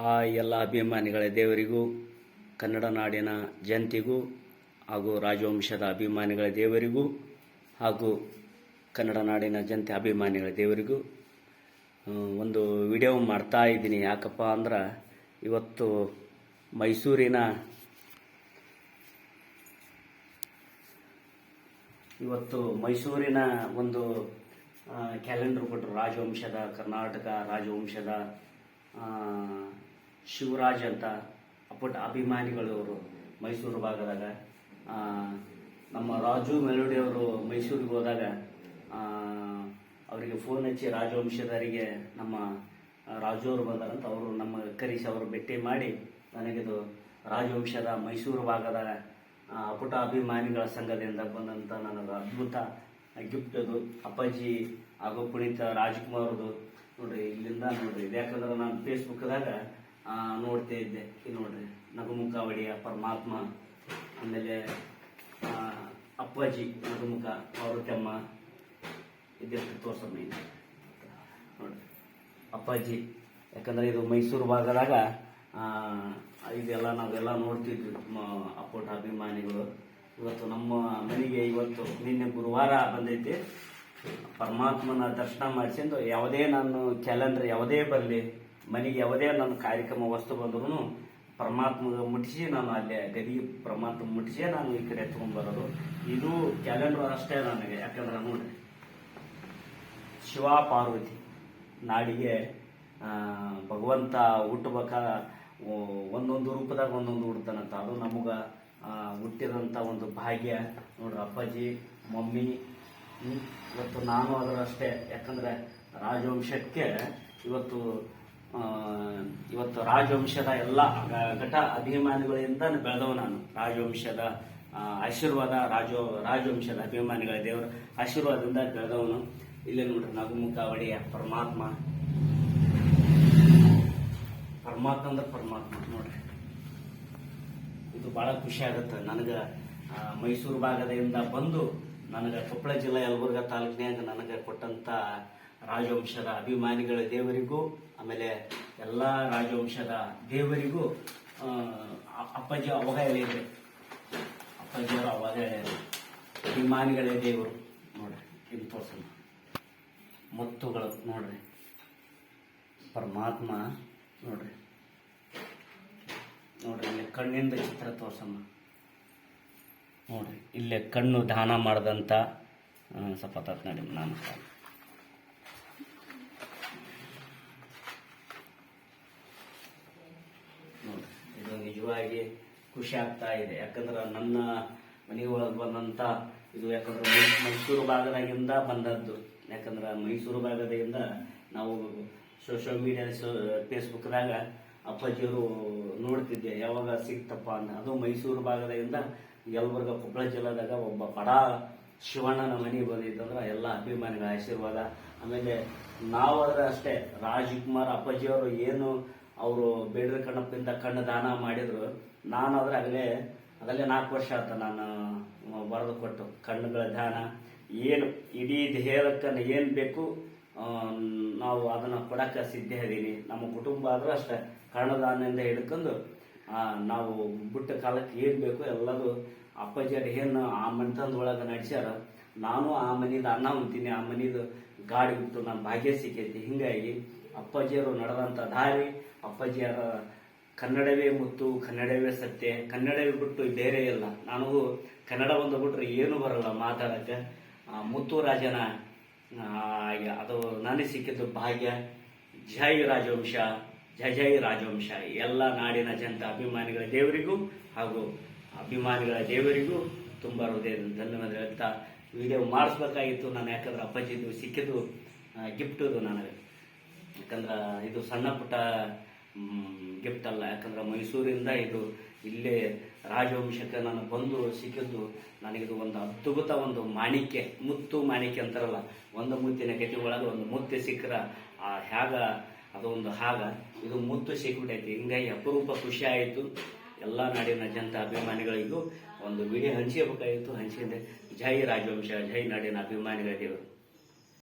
ಆ ಎಲ್ಲ ಅಭಿಮಾನಿಗಳ ದೇವರಿಗೂ, ಕನ್ನಡ ನಾಡಿನ ಜನತೆಗೂ ಹಾಗೂ ರಾಜವಂಶದ ಅಭಿಮಾನಿಗಳ ದೇವರಿಗೂ ಹಾಗೂ ಕನ್ನಡ ನಾಡಿನ ಜನತೆ ಅಭಿಮಾನಿಗಳ ದೇವರಿಗೂ ಒಂದು ವಿಡಿಯೋ ಮಾಡ್ತಾ ಇದ್ದೀನಿ. ಯಾಕಪ್ಪ ಅಂದ್ರೆ ಇವತ್ತು ಮೈಸೂರಿನ ಒಂದು ಕ್ಯಾಲೆಂಡರ್ ಕೊಟ್ಟರು. ರಾಜವಂಶದ ಕರ್ನಾಟಕ ರಾಜವಂಶದ ಶಿವರಾಜ್ ಅಂತ ಅಪ್ಪಟ ಅಭಿಮಾನಿಗಳವರು ಮೈಸೂರು ಭಾಗದಾಗ. ನಮ್ಮ ರಾಜು ಮೆಲೋಡಿ ಅವರು ಮೈಸೂರಿಗೆ ಹೋದಾಗ ಅವರಿಗೆ ಫೋನ್ ಹಚ್ಚಿ ರಾಜವಂಶದವರಿಗೆ ನಮ್ಮ ರಾಜು ಅವರು ಬಂದಾರಂತ ಅವರು ನಮ್ಮ ಕರೆಸಿ ಅವರು ಭೇಟಿ ಮಾಡಿ ನನಗಿದು ರಾಜವಂಶದ ಮೈಸೂರು ಭಾಗದ ಅಪ್ಪಟ ಅಭಿಮಾನಿಗಳ ಸಂಘದಿಂದ ಬಂದಂಥ ನನಗೆ ಅದ್ಭುತ ಗಿಫ್ಟ್ ಅದು. ಅಪ್ಪಾಜಿ ಹಾಗೂ ಪುನೀತ ರಾಜ್ಕುಮಾರ್ ಅವ್ರದ್ದು ನೋಡ್ರಿ, ಇಲ್ಲಿಂದ ನೋಡ್ರಿ. ಇದು ಯಾಕಂದ್ರೆ ನಾನು ಫೇಸ್ಬುಕ್ದಾಗ ನೋಡ್ತಾ ಇದ್ದೆ. ಇದು ನೋಡ್ರಿ, ನಗುಮುಖ ಒಡೆಯ ಪರಮಾತ್ಮ, ಆಮೇಲೆ ಅಪ್ಪಾಜಿ ನಗುಮುಖ ಪಾರ್ವತಮ್ಮ, ಇದೆಷ್ಟು ತೋರ್ಸಮ್ಮ ನೋಡ್ರಿ ಅಪ್ಪಾಜಿ. ಯಾಕಂದ್ರೆ ಇದು ಮೈಸೂರು ಭಾಗದಾಗ ಇದೆಲ್ಲ ನಾವೆಲ್ಲ ನೋಡ್ತಿದ್ವಿ ಅಪ್ಪಟ ಅಭಿಮಾನಿಗಳು. ಇವತ್ತು ನಮ್ಮ ಮನೆಗೆ ನಿನ್ನೆ ಗುರುವಾರ ಬಂದೈತಿ. ಪರಮಾತ್ಮನ ದರ್ಶನ ಮಾಡಿಸಿದ್ದು ಯಾವುದೇ ನಾನು ಕ್ಯಾಲೆಂಡರ್ ಯಾವುದೇ ಬರಲಿ, ಮನೆಗೆ ಯಾವುದೇ ನನ್ನ ಕಾರ್ಯಕ್ರಮ ವಸ್ತು ಬಂದ್ರೂ ಪರಮಾತ್ಮ ಮುಟ್ಟಿಸಿ ನಾನು ಅಲ್ಲೇ ಗದಿ ಪರಮಾತ್ಮ ಮುಟ್ಟಿಸಿ ನಾನು ಈ ಕಡೆ ತಗೊಂಡ್ಬರೋದು. ಇದು ಕ್ಯಾಲೆಂಡರ್ ಅಷ್ಟೇ ನನಗೆ. ಯಾಕಂದ್ರೆ ನೋಡ್ರಿ, ಶಿವ ಪಾರ್ವತಿ ನಾಡಿಗೆ ಭಗವಂತ ಹುಟ್ಟಬೇಕ ಒಂದೊಂದು ರೂಪದಾಗ ಒಂದೊಂದು ಹುಡ್ತಾನಂತ. ಅದು ನಮಗೆ ಹುಟ್ಟಿದಂಥ ಒಂದು ಭಾಗ್ಯ ನೋಡ್ರಿ. ಅಪ್ಪಾಜಿ ಮಮ್ಮಿ ಇವತ್ತು ನಾನು ಅದರಷ್ಟೇ. ಯಾಕಂದ್ರೆ ರಾಜವಂಶಕ್ಕೆ ಇವತ್ತು ರಾಜವಂಶದ ಎಲ್ಲ ಘಟ ಅಭಿಮಾನಿಗಳಿಂದ ಬೆಳೆದವ ನಾನು. ರಾಜವಂಶದ ಆಶೀರ್ವಾದ, ರಾಜವಂಶದ ಅಭಿಮಾನಿಗಳ ದೇವರ ಆಶೀರ್ವಾದದಿಂದ ಬೆಳೆದವನು. ಇಲ್ಲೇ ನೋಡ್ರಿ, ನಗುಮುಖ ಒಡೆಯ ಪರಮಾತ್ಮ ಅಂದ್ರೆ ಪರಮಾತ್ಮ ನೋಡ್ರಿ. ಇದು ಬಹಳ ಖುಷಿ ಆಗುತ್ತೆ ನನಗೆ. ಮೈಸೂರು ಭಾಗದಿಂದ ಬಂದು ನನಗೆ ಕೊಪ್ಪಳ ಜಿಲ್ಲೆ ಯಲಬುರ್ಗಾ ತಾಲೂಕಿನಾಗ ನನಗೆ ಕೊಟ್ಟಂತ ರಾಜವಂಶದ ಅಭಿಮಾನಿಗಳ ದೇವರಿಗೂ, ಆಮೇಲೆ ಎಲ್ಲ ರಾಜವಂಶದ ದೇವರಿಗೂ ಅಪ್ಪಾಜಿ ಅವಾಗ ಹೇಳಿದೆ. ಅಪ್ಪಾಜಿಯವರು ಅವಾಗ ಹೇಳಿದ್ರು, ಅಭಿಮಾನಿಗಳೇ ದೇವರು ನೋಡ್ರಿ. ಇದು ತೋರ್ಸೋಣ ಮುತ್ತುಗಳು ನೋಡ್ರಿ, ಪರಮಾತ್ಮ ನೋಡ್ರಿ. ಇಲ್ಲಿ ಕಣ್ಣಿಂದ ಚಿತ್ರ ತೋರ್ಸಮ್ಮ ನೋಡ್ರಿ. ಇಲ್ಲೇ ಕಣ್ಣು ದಾನ ಮಾಡಿದಂಥ ಸ್ವಲ್ಪ ನೋಡಿ ನಾನು ನೋಡ್ರಿ. ಇದು ನಿಜವಾಗಿ ಖುಷಿ ಆಗ್ತಾ ಇದೆ. ಯಾಕಂದ್ರೆ ನನ್ನ ಮನೆಯೊಳಗೆ ಬಂದಂಥ ಇದು, ಯಾಕಂದ್ರೆ ಮೈಸೂರು ಭಾಗದಾಗಿಂದ ಬಂದದ್ದು. ಯಾಕಂದ್ರೆ ಮೈಸೂರು ಭಾಗದಿಂದ ನಾವು ಸೋಷಿಯಲ್ ಮೀಡಿಯಾ ಫೇಸ್ಬುಕ್ದಾಗ ಅಪ್ಪಾಜಿಯವರು ನೋಡ್ತಿದ್ದೆ, ಯಾವಾಗ ಸಿಕ್ತಪ್ಪ ಅಂತ. ಅದು ಮೈಸೂರು ಭಾಗದಿಂದ ಯಲಬುರ್ಗಾ ಕೊಪ್ಪಳ ಜಿಲ್ಲೆದಾಗ ಒಬ್ಬ ಬಡ ಶಿವಣ್ಣನ ಮನೆಗೆ ಬಂದಿದ್ದಂದ್ರೆ ಎಲ್ಲ ಅಭಿಮಾನಿಗಳ ಆಶೀರ್ವಾದ. ಆಮೇಲೆ ನಾವಾದ್ರೆ ಅಷ್ಟೇ, ರಾಜ್ಕುಮಾರ್ ಅಪ್ಪಾಜಿಯವರು ಏನು ಅವರು ಬೇಡ್ರ ಕಣ್ಣಪ್ಪಿಂದ ಕಣ್ಣು ದಾನ ಮಾಡಿದ್ರು. ನಾನಾದ್ರೆ ಆಗಲೇ 4 ವರ್ಷ ಆತ ನಾನು ಬರೆದು ಕೊಟ್ಟು ಕಣ್ಣುಗಳ ದಾನ ಏನು ಇಡೀ ದೇಹಕ್ಕೆ ಏನು ಬೇಕು ನಾವು ಅದನ್ನು ಕೊಡಕ್ಕೆ ಸಿದ್ಧ ಇದೀನಿ. ನಮ್ಮ ಕುಟುಂಬ ಆದ್ರೂ ಅಷ್ಟೇ, ಕರ್ಣದಾನದಿಂದ ಹಿಡ್ಕೊಂಡು ನಾವು ಬಿಟ್ಟ ಕಾಲಕ್ಕೆ ಏನು ಬೇಕು ಎಲ್ಲದು ಅಪ್ಪಾಜಿಯರು ಏನು ಆ ಮನೆತನದೊಳಗೆ ನಡೆಸ್ಯಾರ. ನಾನು ಆ ಮನೆದು ಅನ್ನ ಉಂತೀನಿ, ಆ ಮನೆದು ಗಾಡಿ ಬಿಟ್ಟು ನಾನು ಭಾಗ್ಯ ಸಿಕ್ಕೈತಿ. ಹಿಂಗಾಗಿ ಅಪ್ಪಾಜಿಯವರು ನಡೆದಂಥ ದಾರಿ, ಅಪ್ಪಾಜಿಯರ ಕನ್ನಡವೇ ಮುತ್ತು, ಕನ್ನಡವೇ ಸತ್ಯ, ಕನ್ನಡವೇ ಬಿಟ್ಟು ಬೇರೆ ಇಲ್ಲ. ನನಗೂ ಕನ್ನಡ ಒಂದು ಬಿಟ್ರೆ ಏನು ಬರಲ್ಲ ಮಾತಾಡಕ್ಕೆ. ಮುತ್ತು ರಾಜನ ಅದು ನನಗೆ ಸಿಕ್ಕಿದ್ದು ಭಾಗ್ಯ. ಜೈ ರಾಜವಂಶ, ಜೈ ರಾಜವಂಶ. ಎಲ್ಲ ನಾಡಿನ ಜನತೆ ಅಭಿಮಾನಿಗಳ ದೇವರಿಗೂ ಹಾಗೂ ಅಭಿಮಾನಿಗಳ ದೇವರಿಗೂ ತುಂಬ ಹೃದಯದ ಧನ್ಯವಾದ ಹೇಳ್ತಾ ವಿಡಿಯೋ ಮಾಡಿಸ್ಬೇಕಾಗಿತ್ತು ನಾನು. ಯಾಕಂದ್ರೆ ಅಪ್ಪಾಜಿದು ಸಿಕ್ಕಿದ್ದು ಗಿಫ್ಟ್ ಇದು ನನಗೆ. ಯಾಕಂದ್ರೆ ಇದು ಸಣ್ಣ ಪುಟ್ಟ ಗಿಫ್ಟ್ ಅಲ್ಲ. ಯಾಕಂದ್ರೆ ಮೈಸೂರಿಂದ ಇದು ಇಲ್ಲೇ ರಾಜವಂಶಕ್ಕೆ ನಾನು ಬಂದು ಸಿಕ್ಕಿದ್ದು ನನಗಿದು ಒಂದು ಅದ್ಭುತ ಒಂದು ಮಾಣಿಕ್ಯ, ಮುತ್ತು ಮಾಣಿಕ್ಯ ಅಂತಾರಲ್ಲ, ಒಂದು ಮುತ್ತಿನ ಕತೆ ಒಳಗೆ ಒಂದು ಮುತ್ತು ಸಿಕ್ಕರ ಅದು ಒಂದು ಇದು ಮುತ್ತು ಸಿಕ್ಬಿಟ್ಟೈತಿ. ಹಿಂಗಾಗಿ ಅಪರೂಪ ಖುಷಿ ಆಯಿತು. ಎಲ್ಲ ನಾಡಿನ ಜನತಾ ಅಭಿಮಾನಿಗಳಿಗೂ ಒಂದು ವಿಡಿಯೋ ಹಂಚ್ಕೋಬೇಕಾಗಿತ್ತು, ಹಂಚಿಕೊಂಡೆ. ಜೈ ರಾಜವಂಶ, ಜೈ ನಾಡಿನ ಅಭಿಮಾನಿಗಳ ದೇವರು.